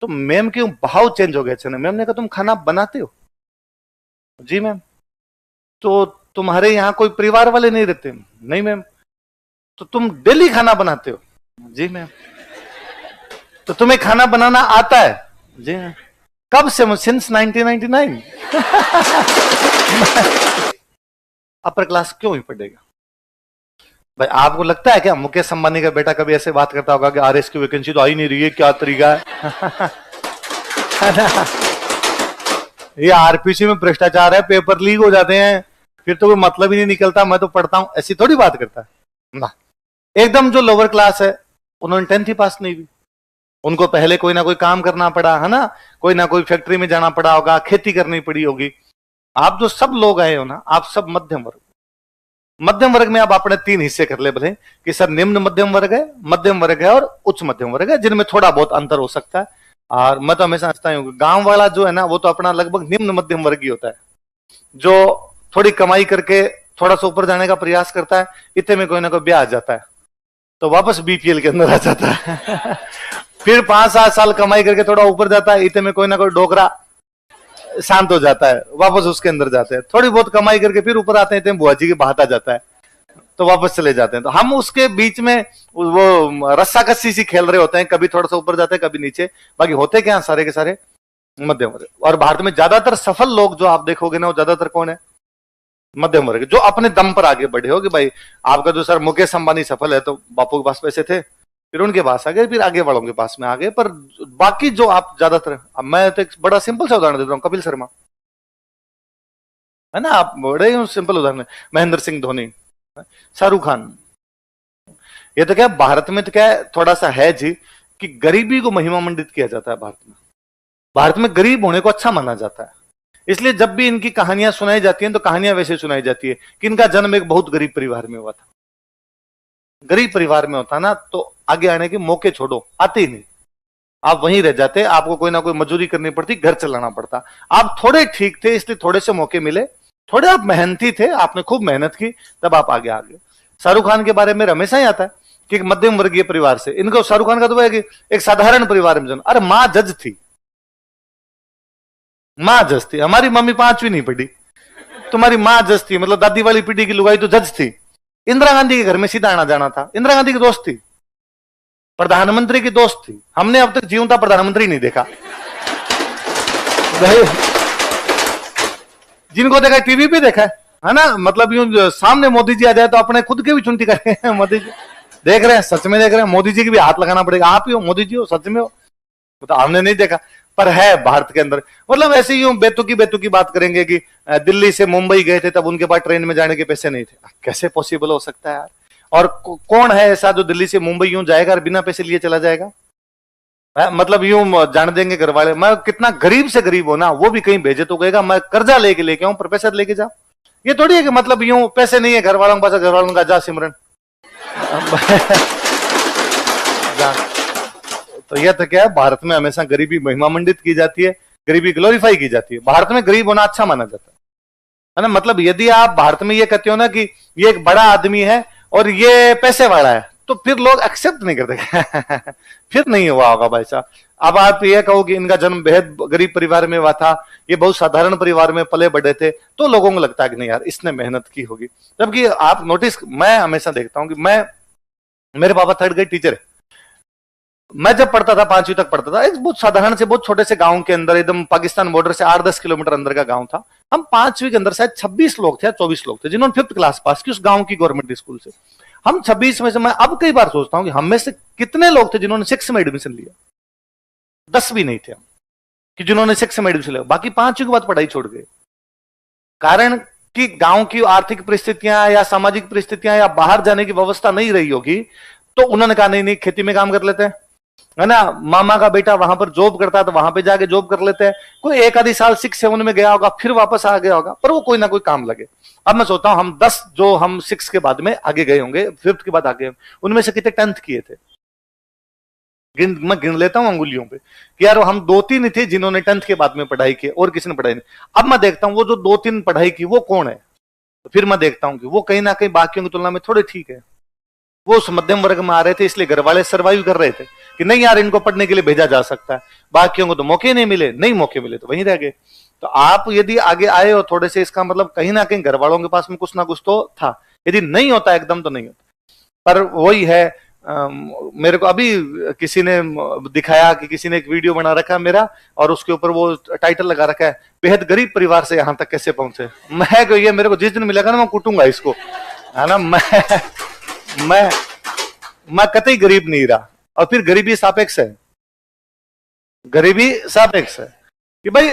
तो मैम क्यों भाव चेंज हो गया अचानक। मैम ने कहा तुम खाना बनाते हो? जी मैम। तो तुम्हारे यहाँ कोई परिवार वाले नहीं रहते? नहीं मैम। तो तुम डेली खाना बनाते हो? जी मैम। तो तुम्हें खाना बनाना आता है? जी मैम। कब से? सिंस 1999। अपर क्लास क्यों ही पढ़ेगा भाई? आपको लगता है क्या मुकेश अंबानी का बेटा कभी ऐसे बात करता होगा कि आरएस की वैकेंसी तो आ ही नहीं रही है, क्या तरीका है? ये आरपीसी में भ्रष्टाचार है, पेपर लीक हो जाते हैं, फिर तो कोई मतलब ही नहीं निकलता, मैं तो पढ़ता हूं, ऐसी थोड़ी बात करता है ना। एकदम जो लोअर क्लास है उन्होंने 10th ही पास नहीं हुई, उनको पहले कोई ना कोई काम करना पड़ा है ना, कोई ना कोई फैक्ट्री में जाना पड़ा होगा, खेती करनी पड़ी होगी। आप जो सब लोग आए हो ना, आप सब मध्यम वर्ग। मध्यम वर्ग में आप अपने 3 हिस्से कर ले बोले कि सर निम्न मध्यम वर्ग है और उच्च मध्यम वर्ग है, जिनमें थोड़ा बहुत अंतर हो सकता है। और मैं तो हमेशा समझता हूँ गांव वाला जो है ना वो तो अपना लगभग निम्न मध्यम वर्ग ही होता है, जो थोड़ी कमाई करके थोड़ा सा ऊपर जाने का प्रयास करता है, इतने में कोई ना कोई ब्याह आ जाता है तो वापस बीपीएल के अंदर आ जाता है। फिर 5-7 साल कमाई करके थोड़ा ऊपर जाता है, इतने में कोई ना कोई डोकरा शांत हो जाता है, वापस उसके अंदर जाते हैं। थोड़ी बहुत कमाई करके फिर ऊपर आते हैं, बुआ जी के बहात आ जाता है तो वापस चले जाते हैं। तो हम उसके बीच में वो रस्सा कस्सी सी खेल रहे होते हैं, कभी थोड़ा सा ऊपर जाते हैं कभी नीचे, बाकी होते क्या सारे के सारे मध्यम वर्ग। और भारत में ज्यादातर सफल लोग जो आप देखोगे ना वो ज्यादातर कौन है? मध्यम वर्ग, जो अपने दम पर आगे बढ़े हो कि भाई आपका जो सर मुकेश अंबानी सफल है तो बापू के पास पैसे थे, फिर उनके पास आ गए, फिर आगे वालों के पास में आ गए। पर बाकी जो आप ज्यादातर, अब मैं तो एक बड़ा सिंपल सा उदाहरण देता हूं, कपिल शर्मा है ना, आप बड़े सिंपल उदाहरण है, महेंद्र सिंह धोनी, शाहरुख खान। ये तो क्या भारत में तो क्या थोड़ा सा है जी कि गरीबी को महिमा मंडित किया जाता है भारत में। भारत में गरीब होने को अच्छा माना जाता है, इसलिए जब भी इनकी कहानियां सुनाई जाती हैं तो कहानियां वैसे सुनाई जाती है कि इनका जन्म एक बहुत गरीब परिवार में हुआ था। गरीब परिवार में होता ना तो आगे आने के मौके छोड़ो, आते ही नहीं, आप वहीं रह जाते, आपको कोई ना कोई मजदूरी करनी पड़ती, घर चलाना पड़ता। आप थोड़े ठीक थे इसलिए थोड़े से मौके मिले, थोड़े आप मेहनती थे, आपने खूब मेहनत की, तब आप आगे आ गए। शाहरुख खान के बारे में हमेशा ही आता है कि एक मध्यम वर्गीय परिवार से, इनको शाहरुख खान का तो है कि एक साधारण परिवार में जन्म। अरे मां जज थी, मां जज थी, हमारी मम्मी 5वीं नहीं पढ़ी, तुम्हारी मां जज थी, मतलब दादी वाली पीढ़ी की लुगाई तो जज थी। इंदिरा गांधी के घर में सीधा आना जाना था, इंदिरा गांधी की दोस्त थी, प्रधानमंत्री की दोस्त थी। हमने अब तक जीवता प्रधानमंत्री नहीं देखा, जिनको देखा टीवी पे देखा है ना, मतलब यूं सामने मोदी जी आ जाए तो अपने खुद के भी चुनती करें। मोदी जी देख रहे हैं, सच में देख रहे हैं, मोदी जी की भी हाथ लगाना पड़ेगा, आप ही हो मोदी जी हो, सच में हो, तो हमने नहीं देखा पर है भारत के अंदर। मतलब ऐसे ही बेतुकी बात करेंगे कि दिल्ली से मुंबई गए थे तब उनके पास ट्रेन में जाने के पैसे नहीं थे। कैसे पॉसिबल हो सकता है यार? और कौन है ऐसा जो दिल्ली से मुंबई यूं जाएगा और बिना पैसे लिए चला जाएगा? मतलब यूं जान देंगे घर वाले, मैं कितना गरीब से गरीब हो ना, वो भी कहीं भेजे तो कहेगा मैं कर्जा लेके आऊं, प्रोफेसर लेके जा। ये थोड़ी है कि मतलब यूं पैसे नहीं है घर वालों के पास, घर वालों का जा सिमरन। जा। तो यह तो क्या है, भारत में हमेशा गरीबी महिमा मंडित की जाती है, गरीबी ग्लोरीफाई की जाती है। भारत में गरीब होना अच्छा माना जाता है ना। मतलब यदि आप भारत में ये कहते हो ना कि ये एक बड़ा आदमी है और ये पैसे वाला है, तो फिर लोग एक्सेप्ट नहीं करते। फिर नहीं हुआ होगा भाई साहब। अब आप ये कहो कि इनका जन्म बेहद गरीब परिवार में हुआ था, ये बहुत साधारण परिवार में पले बढ़े थे, तो लोगों को लगता है कि नहीं यार इसने मेहनत की होगी। जबकि आप नोटिस, मैं हमेशा देखता हूं कि मेरे पापा 3rd ग्रेड टीचर है। मैं जब पढ़ता था 5वीं तक पढ़ता था, एक बहुत साधारण से बहुत छोटे से गांव के अंदर, एकदम पाकिस्तान बॉर्डर से 8-10 किलोमीटर अंदर का गांव था। हम 5वीं के अंदर शायद 26 लोग थे या 24 लोग थे जिन्होंने 5th क्लास पास की उस गांव की गवर्नमेंट स्कूल से। हम 26 में से, मैं अब कई बार सोचता हूं कि हम में से कितने लोग थे जिन्होंने 6 में एडमिशन लिया? 10 भी नहीं थे हम कि जिन्होंने 6 में एडमिशन लिया, बाकी 5वीं के बाद पढ़ाई छोड़ गए। कारण कि गांव की आर्थिक परिस्थितियां या सामाजिक परिस्थितियां या बाहर जाने की व्यवस्था नहीं रही होगी, तो उन्होंने कहा नहीं खेती में काम कर लेते हैं, है ना। मामा का बेटा वहां पर जॉब करता है तो वहां पे जाके जॉब कर लेते हैं। कोई एक आधी साल 6-7 में गया होगा, फिर वापस आ गया होगा, पर वो कोई ना कोई काम लगे। अब मैं सोचता हूं हम 10 जो हम 6 के बाद में आगे गए होंगे, 5th के बाद आगे, उनमें से कितने 10th किए थे? मैं गिन लेता हूं अंगुलियों पे कि यार हम 2-3 ही थे जिन्होंने 10th के बाद में पढ़ाई की, और किसी ने पढ़ाई नहीं। अब मैं देखता हूं वो जो 2-3 पढ़ाई की वो कौन है, तो फिर मैं देखता हूं कि वो कहीं ना कहीं बाकियों की तुलना में थोड़े ठीक है। वो उस मध्यम वर्ग में आ रहे थे, इसलिए घर वाले सर्वाइव कर रहे थे कि नहीं यार इनको पढ़ने के लिए भेजा जा सकता है, बाकियों को तो मौके नहीं मिले, नहीं मौके मिले तो वहीं रह गए। तो आप यदि आगे आए हो थोड़े से, इसका मतलब कहीं ना कहीं घर वालों के पास में कुछ ना कुछ तो था, यदि नहीं होता एकदम तो नहीं होता। पर वही है, मेरे को अभी किसी ने दिखाया कि किसी ने एक वीडियो बना रखा है मेरा, और उसके ऊपर वो टाइटल लगा रखा है, बेहद गरीब परिवार से यहां तक कैसे पहुंचे। मैं ये मेरे को जिस दिन मिलेगा ना मैं कूटूंगा इसको, है ना। मैं कतई गरीब नहीं रहा। और फिर गरीबी सापेक्ष है, गरीबी सापेक्ष है कि भाई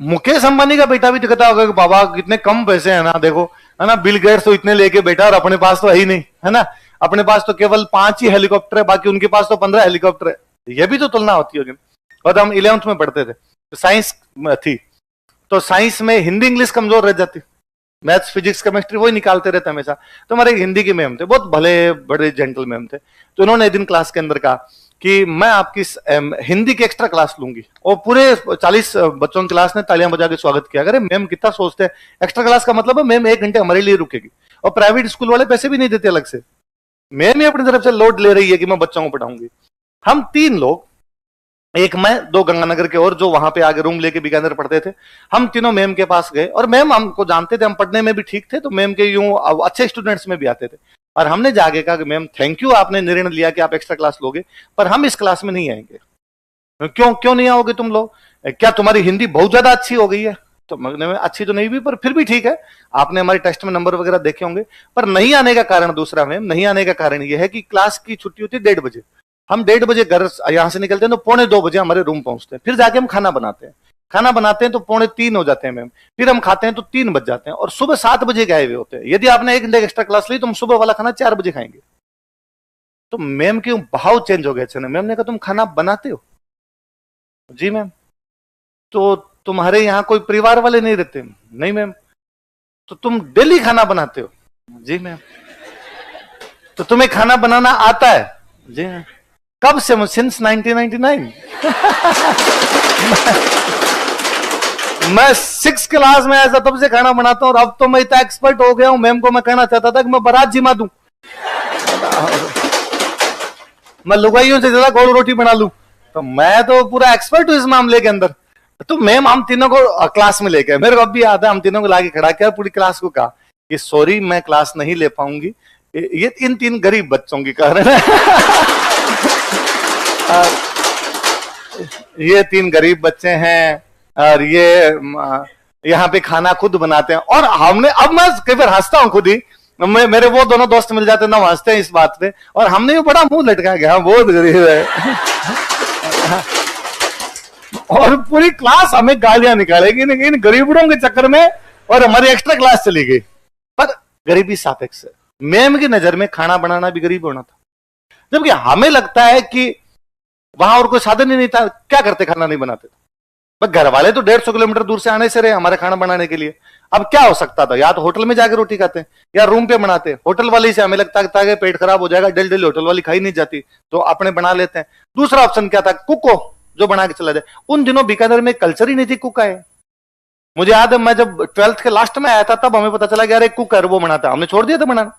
मुकेश अंबानी का बेटा भी दिखता होगा कि बाबा कितने कम पैसे हैं ना, देखो है ना, बिल गेट्स तो इतने लेके बैठा और अपने पास तो है ही नहीं, है ना, अपने पास तो केवल 5 ही हेलीकॉप्टर है, बाकी उनके पास तो 15 हेलीकॉप्टर है। यह भी तो तुलना होती होगी। और हम 11th में पढ़ते थे तो साइंस थी, तो साइंस में हिंदी इंग्लिश कमजोर रह जाती, मैथ्स फिजिक्स केमिस्ट्री वही निकालते रहते हमेशा। तो हमारे हिंदी के मैम थे, बहुत भले बड़े जेंटल मैम थे, तो उन्होंने एक दिन क्लास के अंदर कहा कि मैं आपकी हिंदी की एक्स्ट्रा क्लास लूंगी, और पूरे 40 बच्चों की क्लास ने तालियां बजा के स्वागत किया। अरे मैम कितना सोचते हैं, एक्स्ट्रा क्लास का मतलब है मैम 1 घंटे हमारे लिए रुकेगी, और प्राइवेट स्कूल वाले पैसे भी नहीं देते अलग से, मैम ही अपनी तरफ से लोड ले रही है कि मैं बच्चों को पढ़ाऊंगी। हम 3 लोग, एक मैं, 2 गंगानगर के और जो वहां पे आगे रूम लेके बीकानेर पढ़ते थे, हम तीनों मैम के पास गए, और मैम हमको जानते थे, हम पढ़ने में भी ठीक थे, तो मैम के यूं अच्छे स्टूडेंट्स में भी आते थे। और हमने जाके कहा कि मैम थैंक यू, आपने निर्णय लिया कि आप एक्स्ट्रा क्लास लोगे, पर हम इस क्लास में नहीं आएंगे। क्यों नहीं आओगे तुम लोग, क्या तुम्हारी हिंदी बहुत ज्यादा अच्छी हो गई है? तो मैं अच्छी तो नहीं भी, पर फिर भी ठीक है, आपने हमारे टेस्ट में नंबर वगैरह देखे होंगे। पर नहीं आने का कारण दूसरा, मैम नहीं आने का कारण यह है कि क्लास की छुट्टी होती है 1:30 बजे, हम 1:30 बजे घर यहां से निकलते हैं तो 1:45 बजे हमारे रूम पहुंचते हैं, फिर जाके हम खाना बनाते हैं, खाना बनाते हैं तो 2:45 हो जाते हैं मैम, फिर हम खाते हैं तो 3 बज जाते हैं, और सुबह 7 बजे गए हुए होते हैं। यदि आपने 1 घंटे एक्स्ट्रा क्लास ली तो हम सुबह वाला खाना 4 बजे खाएंगे। तो मैम क्यों भाव चेंज हो गया अचानक। मैम ने कहा तुम खाना बनाते हो? जी मैम। तो तुम्हारे यहाँ कोई परिवार वाले नहीं रहते? नहीं मैम। तो तुम डेली खाना बनाते हो? जी मैम। तो तुम्हें खाना बनाना आता है? जी मैम। कब से? सिंस 1999। मैं 6 क्लास में आया था तब से खाना बनाता हूं, और अब तो मैं इतना एक्सपर्ट हो गया हूं, मैम को मैं कहना चाहता था कि मैं बारात जिमा दूं, मैं लुगाइयों से ज्यादा गोल रोटी बना लूं, तो मैं तो पूरा एक्सपर्ट हूं इस मामले के अंदर। तो मैम हम तीनों को क्लास में लेके, मेरे को अब भी याद है, हम तीनों को लाके खड़ा किया, पूरी क्लास को कहा कि सॉरी मैं क्लास नहीं ले पाऊंगी, ये इन 3 गरीब बच्चों के कारण है। ये 3 गरीब बच्चे हैं, और ये यहाँ पे खाना खुद बनाते हैं। और हमने, अब मैं कई बार हंसता हूं खुद ही, मेरे वो दोनों दोस्त मिल जाते हैं ना, हंसते हैं इस बात पे, और हमने भी बड़ा मुंह लटका गया, बहुत गरीब है। और पूरी क्लास हमें गालियां निकालेगी इन गरीबों के चक्कर में, और हमारी एक्स्ट्रा क्लास चली गई। पर गरीबी सापेक्ष है। मैम की नजर में खाना बनाना भी गरीब होना था, जबकि हमें लगता है कि वहां और कोई साधन ही नहीं था, क्या करते, खाना नहीं बनाते थे। घर वाले तो 150 किलोमीटर दूर से आने से रहे हमारे खाना बनाने के लिए। अब क्या हो सकता था, या तो होटल में जाकर रोटी खाते या रूम पे बनाते। होटल वाली से हमें लगता था कि पेट खराब हो जाएगा, डेली होटल वाली खाई नहीं जाती, तो अपने बना लेते हैं। दूसरा ऑप्शन क्या था, कुक हो जो बना के चला जाए। उन दिनों बीकानेर में कल्चर ही नहीं थी कुक है। मुझे याद है मैं जब 12th के लास्ट में आया था तब हमें पता चला कि यार एक कुक है, वो बनाता, हमने छोड़ दिया था बनाना।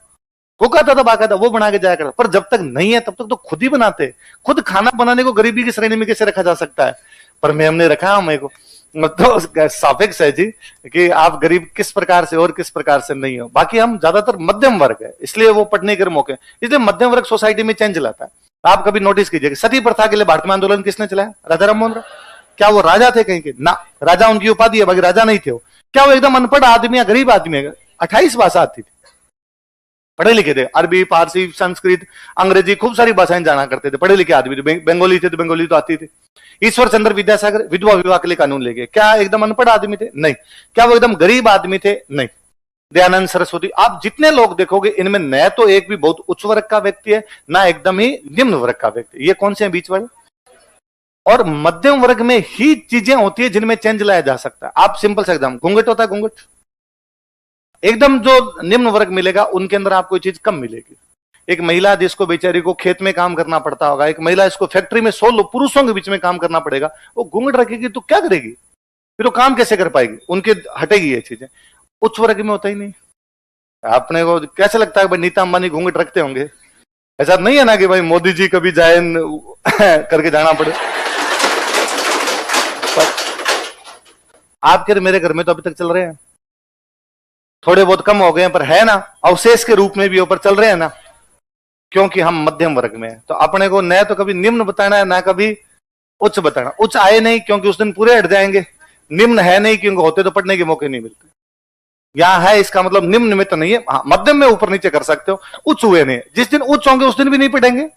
कुक आता था, बाकायदा वो बना के जाया करता। पर जब तक नहीं है तब तक तो खुद ही बनाते। खुद खाना बनाने को गरीबी की श्रेणी में कैसे रखा जा सकता है? पर मैं हमने रखा हमें को, तो सापेक्ष है जी कि आप गरीब किस प्रकार से और किस प्रकार से नहीं हो। बाकी हम ज्यादातर मध्यम वर्ग है, इसलिए वो पढ़ने के मौके, इसलिए मध्यम वर्ग सोसाइटी में चेंज लाता है। आप कभी नोटिस कीजिए, सती प्रथा के लिए भारत में आंदोलन किसने चलाया? राजा राम मोहन राय। क्या वो राजा थे कहीं के? ना, राजा उनकी उपाधि है, बाकी राजा नहीं थे वो। क्या वो एकदम अनपढ़ आदमी या गरीब आदमी है? 28 भाषा आती थी, पढ़े लिखे थे, अरबी, फारसी, संस्कृत, अंग्रेजी, खूब सारी भाषाएं जाना करते थे, पढ़े लिखे आदमी थे। बंगाली थे तो बंगाली तो आती थी। ईश्वर चंद्र विद्यासागर विधवा विवाह के लिए कानून ले गए। क्या एकदम अनपढ़ आदमी थे? नहीं। क्या वो एकदम गरीब आदमी थे? नहीं। दयानंद सरस्वती, आप जितने लोग देखोगे इनमें न तो एक भी बहुत उच्च वर्ग का व्यक्ति है, ना एकदम ही निम्न वर्ग का व्यक्ति। ये कौन से हैं बीच वाले? और मध्यम वर्ग में ही चीजें होती है जिनमें चेंज लाया जा सकता है। आप सिंपल सा एग्जाम, घूंघट होता है, घूंघट एकदम जो निम्न वर्ग मिलेगा उनके अंदर आपको चीज कम मिलेगी। एक महिला जिसको बेचारी को खेत में काम करना पड़ता होगा, एक महिला इसको फैक्ट्री में 100 पुरुषों के बीच में काम करना पड़ेगा, वो घूंघट रखेगी तो क्या करेगी? फिर वो काम कैसे कर पाएगी? उनके हटेगी ये चीजें। उच्च वर्ग में होता ही नहीं। आपने को कैसे लगता है भाई नीता अंबानी घूंघट रखते होंगे? ऐसा नहीं है ना कि भाई मोदी जी कभी जाए करके जाना पड़े। पर आपके मेरे घर में तो अभी तक चल रहे हैं, थोड़े बहुत कम हो गए हैं, पर है ना, अवशेष के रूप में भी ऊपर चल रहे हैं ना, क्योंकि हम मध्यम वर्ग में हैं। तो अपने को न तो कभी निम्न बताना है, ना कभी उच्च बताना। उच्च आए नहीं क्योंकि उस दिन पूरे हट जाएंगे, निम्न है नहीं क्योंकि होते तो पढ़ने के मौके नहीं मिलते। यहां है इसका मतलब निम्न में तो नहीं है, हाँ, मध्यम में ऊपर नीचे कर सकते हो, उच्च हुए नहीं। जिस दिन उच्च होंगे उस दिन भी नहीं पढ़ेंगे,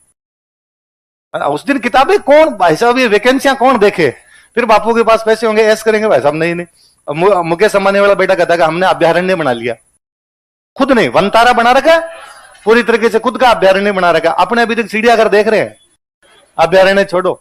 उस दिन किताबें कौन भाई साहब, ये वैकेंसियां कौन देखे। फिर बापू के पास पैसे होंगे, ऐस करेंगे भाई साहब, नहीं नहीं। मुकेश अंबानी वाला बेटा कहता है कि हमने अभ्यारण्य बना लिया, खुद नहीं वनतारा बना रखा, पूरी तरीके से खुद का अभ्यारण्य बना रखा। अपने अभी तक चिड़ियाघर देख रहे हैं, अभ्यारण्य छोड़ो।